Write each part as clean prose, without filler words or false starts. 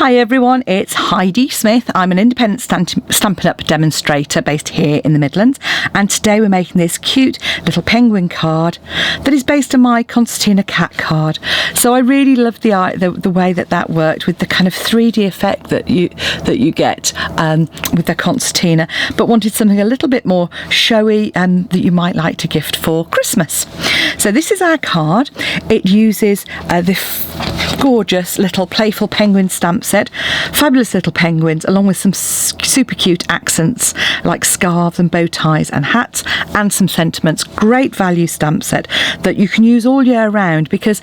Hi everyone, it's Heidi Smith. I'm an independent Stampin' Up demonstrator based here in the Midlands, and today we're making this cute little penguin card that is based on my concertina cat card. So I really love the way that worked with the kind of 3D effect that you get with the concertina, but wanted something a little bit more showy and that you might like to gift for Christmas. So this is our card. It uses the gorgeous little playful penguin stamp set, fabulous little penguins, along with some super cute accents like scarves and bow ties and hats, and some sentiments. Great value stamp set that you can use all year round, because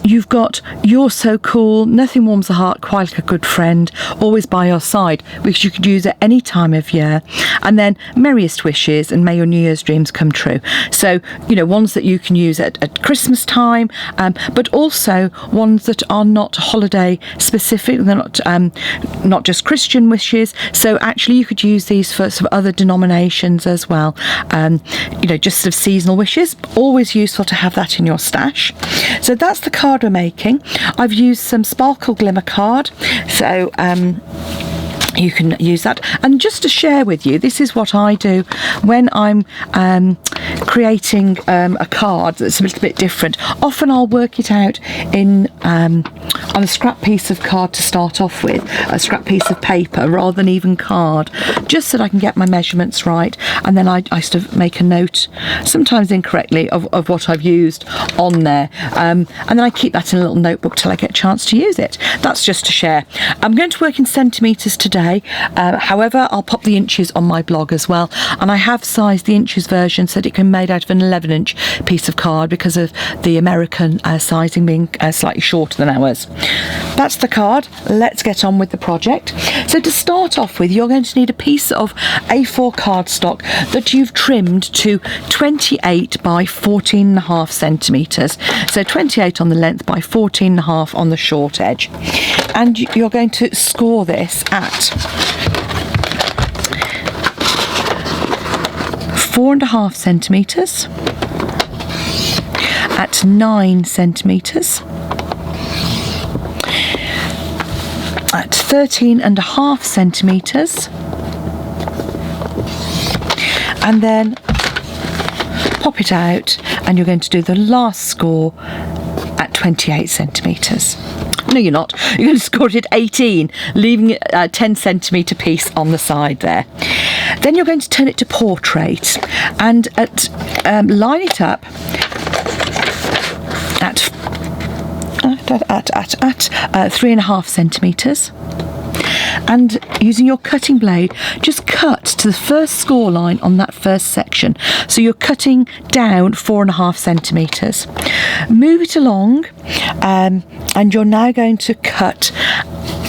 you've got "You're so cool," "Nothing warms the heart quite like a good friend," "Always by your side," which you could use at any time of year, and then "Merriest wishes" and "May your New Year's dreams come true." So, ones that you can use at Christmas time, but also ones that are not holiday specific. They're not just Christian wishes. So actually you could use these for some other denominations as well. Just sort of seasonal wishes. Always useful to have that in your stash. So that's the card we're making. I've used some sparkle glimmer card. So you can use that. And just to share with you, this is what I do when I'm creating a card that's a little bit different. Often I'll work it out on a scrap piece of card to start off with, a scrap piece of paper rather than even card, just so that I can get my measurements right, and then I sort of make a note, sometimes incorrectly, of what I've used on there, and then I keep that in a little notebook till I get a chance to use it. That's just to share. I'm going to work in centimetres today. However, I'll pop the inches on my blog as well, and I have sized the inches version so that it can be made out of an 11-inch piece of card because of the American sizing being slightly shorter than ours. That's the card. Let's get on with the project. So to start off with, you're going to need a piece of A4 cardstock that you've trimmed to 28 by 14.5 centimetres. So 28 on the length by 14.5 on the short edge. And you're going to score this at 4.5 centimetres, at 9 centimetres, at 13.5 centimetres, and then pop it out, and you're going to do the last score at 28 centimetres. No, you're not. You're going to score it at 18, leaving a 10 centimetre piece on the side there. Then you're going to turn it to portrait and line it up at 3.5 centimetres. And using your cutting blade, just cut to the first score line on that first section. So you're cutting down 4.5 centimetres. Move it along, and you're now going to cut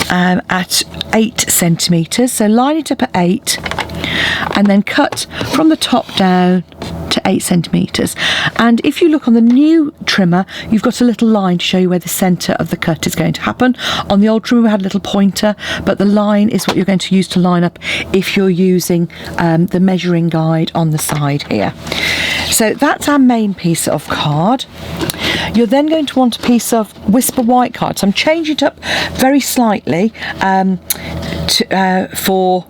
at 8 centimetres. So line it up at 8, and then cut from the top down to 8 centimetres. And if you look on the new trimmer, you've got a little line to show you where the centre of the cut is going to happen. On the old trimmer we had a little pointer, but the line is what you're going to use to line up if you're using the measuring guide on the side here. So that's our main piece of card. You're then going to want a piece of Whisper White card. So I'm changing it up very slightly for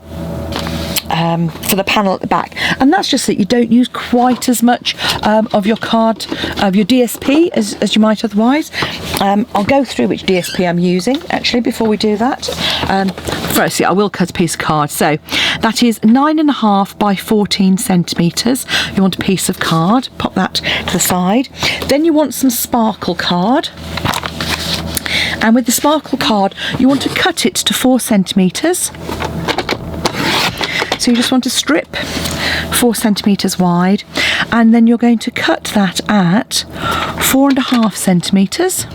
the panel at the back, and that's just that you don't use quite as much of your card, of your DSP as you might otherwise. I'll go through which DSP I'm using actually before we do that. Firstly, I will cut a piece of card. So that is 9.5 by 14 centimetres. You want a piece of card, pop that to the side. Then you want some sparkle card. And with the sparkle card, you want to cut it to 4 centimetres. So you just want to strip 4 centimetres wide, and then you're going to cut that at 4.5 centimetres.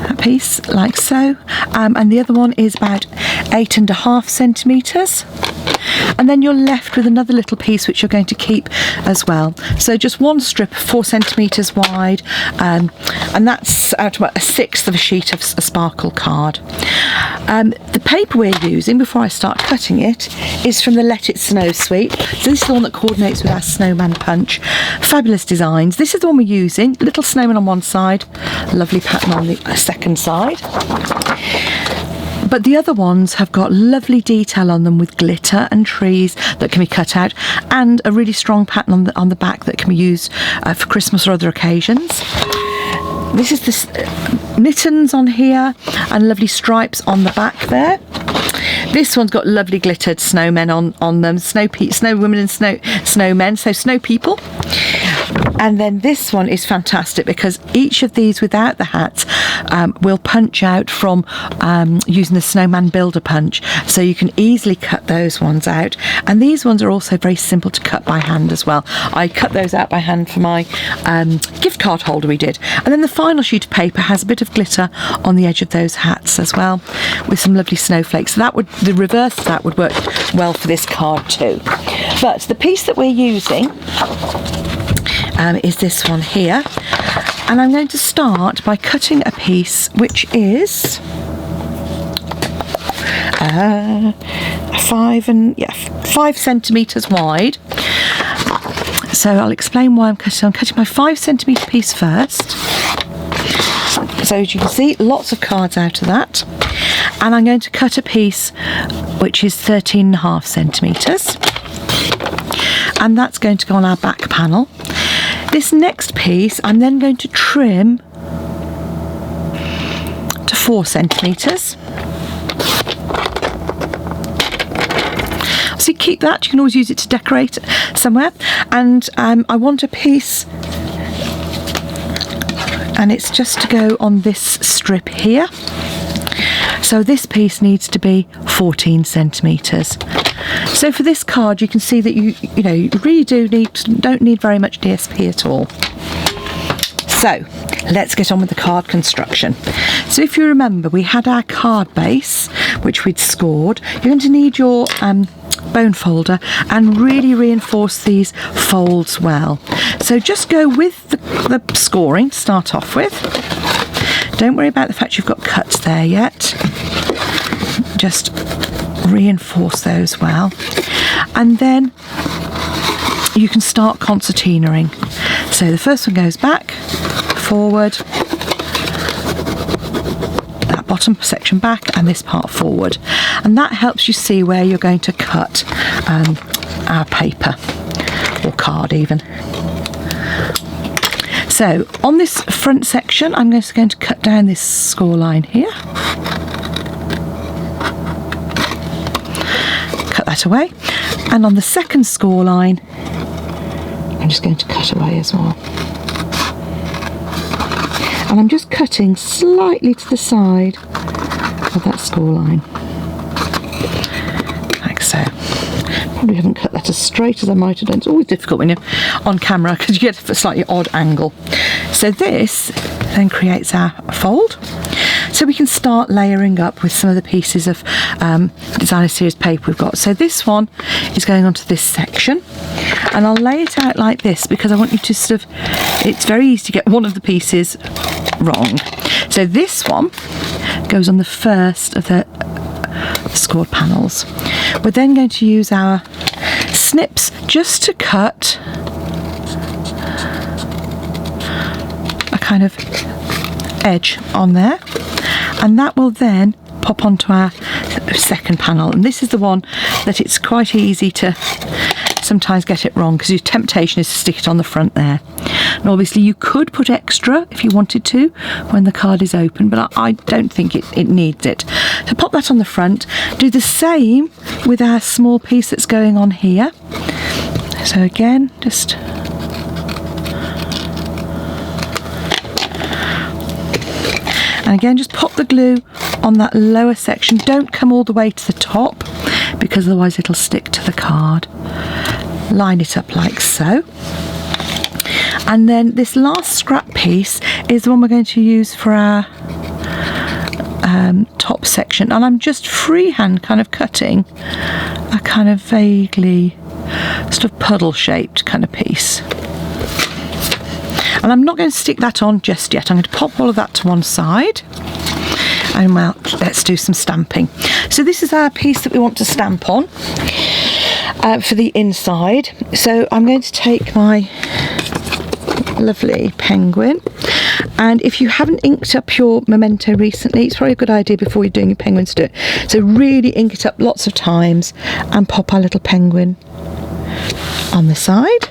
That piece, like so. And the other one is about 8.5 centimetres. And then you're left with another little piece which you're going to keep as well. So just one strip 4 centimetres wide, and that's about a sixth of a sheet of a sparkle card. The paper we're using before I start cutting it is from the Let It Snow suite. So this is the one that coordinates with our snowman punch. Fabulous designs. This is the one we're using. Little snowman on one side, lovely pattern on the second side. But the other ones have got lovely detail on them with glitter and trees that can be cut out, and a really strong pattern on the back that can be used for Christmas or other occasions. This is the mittens on here and lovely stripes on the back there. This one's got lovely glittered snowmen on them, snow women and snowmen, so snow people. And then this one is fantastic because each of these without the hats will punch out from using the Snowman Builder punch, so you can easily cut those ones out. And these ones are also very simple to cut by hand as well. I cut those out by hand for my gift card holder we did. And then the final sheet of paper has a bit of glitter on the edge of those hats as well, with some lovely snowflakes. So that would, the reverse of that would work well for this card too. But the piece that we're using is this one here, and I'm going to start by cutting a piece which is 5 centimetres wide. So I'll explain why I'm cutting. I'm cutting my 5 centimetre piece first. So as you can see, lots of cards out of that, and I'm going to cut a piece which is 13.5 centimetres, and that's going to go on our back panel. This next piece I'm then going to trim to 4 centimetres. So keep that, you can always use it to decorate somewhere. And I want a piece, and it's just to go on this strip here. So this piece needs to be 14 centimetres. So for this card you can see that you really don't need very much DSP at all. So let's get on with the card construction. So if you remember, we had our card base which we'd scored. You're going to need your bone folder and really reinforce these folds well. So just go with the scoring to start off with. Don't worry about the fact you've got cuts there yet. Just reinforce those well, and then you can start concertinaing. So the first one goes back, forward, that bottom section back, and this part forward, and that helps you see where you're going to cut our paper or card even. So on this front section I'm just going to cut down this score line here. Cut that away, and on the second score line I'm just going to cut away as well, and I'm just cutting slightly to the side of that score line like so. Probably haven't cut that as straight as I might have done. It's always difficult when you're on camera because you get a slightly odd angle. So this then creates our fold. So we can start layering up with some of the pieces of designer series paper we've got. So this one is going onto this section, and I'll lay it out like this because I want you to sort of, it's very easy to get one of the pieces wrong. So this one goes on the first of the scored panels. We're then going to use our snips just to cut a kind of edge on there, and that will then pop onto our second panel. And this is the one that it's quite easy to sometimes get it wrong because your temptation is to stick it on the front there. And obviously you could put extra if you wanted to when the card is open, but I don't think it needs it. So pop that on the front. Do the same with our small piece that's going on here. So again, just and again, just pop the glue on that lower section. Don't come all the way to the top because otherwise it'll stick to the card. Line it up like so. And then this last scrap piece is the one we're going to use for our top section. And I'm just freehand kind of cutting a kind of vaguely sort of puddle shaped kind of piece. And I'm not going to stick that on just yet. I'm going to pop all of that to one side. And well, let's do some stamping. So this is our piece that we want to stamp on for the inside. So I'm going to take my lovely penguin, and if you haven't inked up your memento recently, it's probably a good idea before you're doing your penguins to do it. So really ink it up lots of times and pop our little penguin on the side.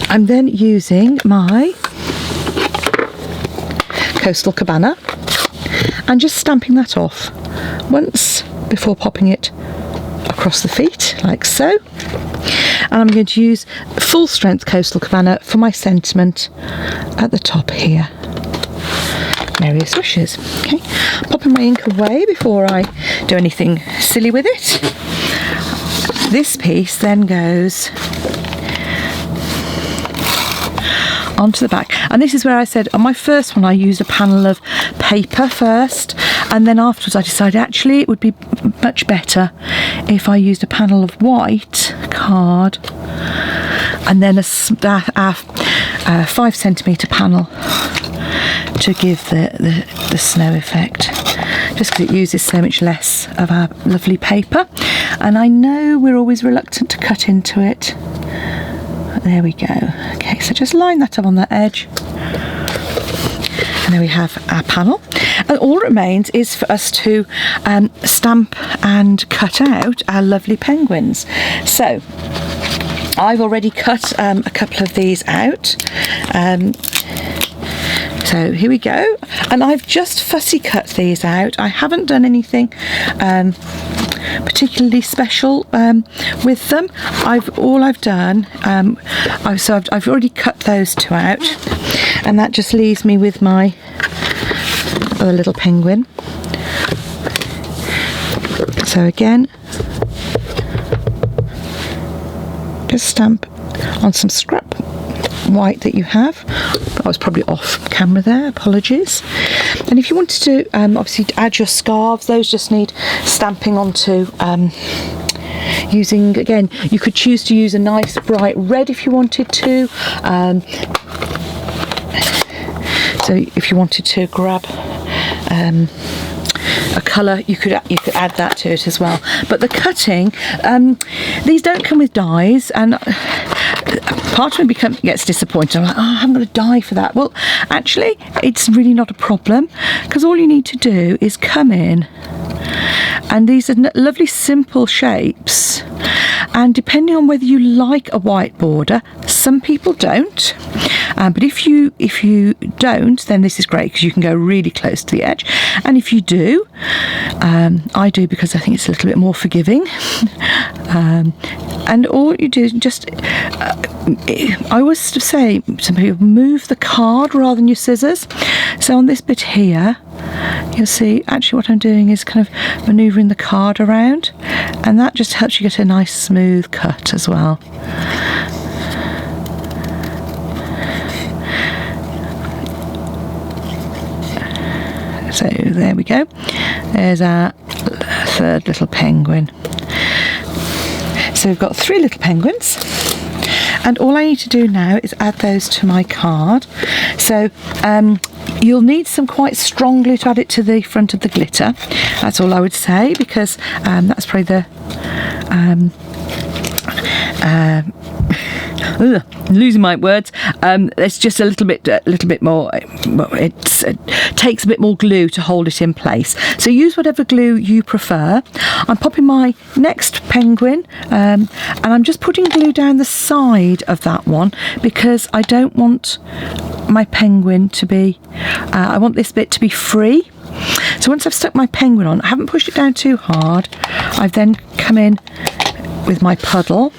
I'm then using my Coastal Cabana and just stamping that off once before popping it across the feet like so. And I'm going to use full strength Coastal Cabana for my sentiment at the top here. Merriest wishes. Okay, popping my ink away before I do anything silly with it. This piece then goes onto the back, and this is where I said on my first one I used a panel of paper first, and then afterwards I decided actually it would be much better if I used a panel of white card and then a 5 centimetre panel to give the snow effect, just because it uses so much less of our lovely paper. And I know we're always reluctant to cut into it. There we go. Okay, so just line that up on the edge, and there we have our panel, and all that remains is for us to stamp and cut out our lovely penguins. So I've already cut a couple of these out, so here we go, and I've just fussy cut these out. I haven't done anything particularly special with them. All I've done, I've already cut those two out, and that just leaves me with my other little penguin. So again, just stamp on some scrap white that you have. I was probably off camera there, apologies. And if you wanted to obviously add your scarves, those just need stamping onto using, again, you could choose to use a nice bright red if you wanted to, so if you wanted to grab a colour, you could add that to it as well. But the cutting, these don't come with dies, and part of me gets disappointed. I'm like, oh, I haven't got a die for that. Well, actually, it's really not a problem, because all you need to do is come in, and these are lovely simple shapes, and depending on whether you like a white border, some people don't, but if you don't, then this is great, because you can go really close to the edge. And if you do, I do, because I think it's a little bit more forgiving, and all you do is just I always say to people, move the card rather than your scissors. So on this bit here, you'll see actually what I'm doing is kind of manoeuvring the card around, and that just helps you get a nice smooth cut as well. So there we go, there's our third little penguin. So we've got 3 little penguins, and all I need to do now is add those to my card. So you'll need some quite strong glue to add it to the front of the glitter. That's all I would say, because that's probably the losing my words. It's just a little bit more. It takes a bit more glue to hold it in place. So use whatever glue you prefer. I'm popping my next penguin, and I'm just putting glue down the side of that one, because I don't want my penguin to be. I want this bit to be free. So once I've stuck my penguin on, I haven't pushed it down too hard. I've then come in with my puddle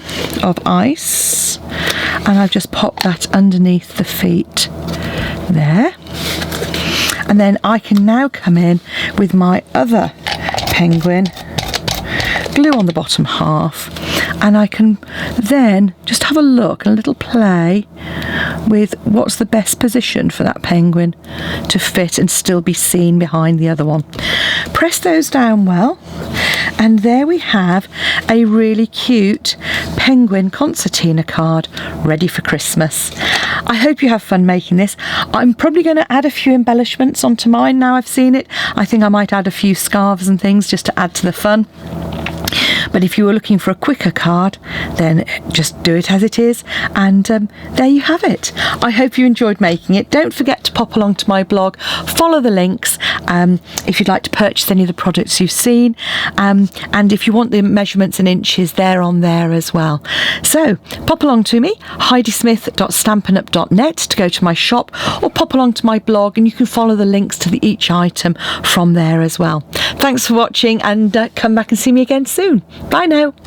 of ice, and I've just popped that underneath the feet there, and then I can now come in with my other penguin, glue on the bottom half, and I can then just have a look, a little play with what's the best position for that penguin to fit and still be seen behind the other one. Press those down well, and there we have a really cute penguin concertina card ready for Christmas. I hope you have fun making this. I'm probably going to add a few embellishments onto mine now I've seen it. I think I might add a few scarves and things just to add to the fun. But if you were looking for a quicker card, then just do it as it is, and there you have it. I hope you enjoyed making it. Don't forget to pop along to my blog, follow the links if you'd like to purchase any of the products you've seen, and if you want the measurements in inches, they're on there as well. So pop along to me, heidismith.stampinup.net, to go to my shop, or pop along to my blog and you can follow the links to each item from there as well. Thanks for watching, and come back and see me again soon. Bye now.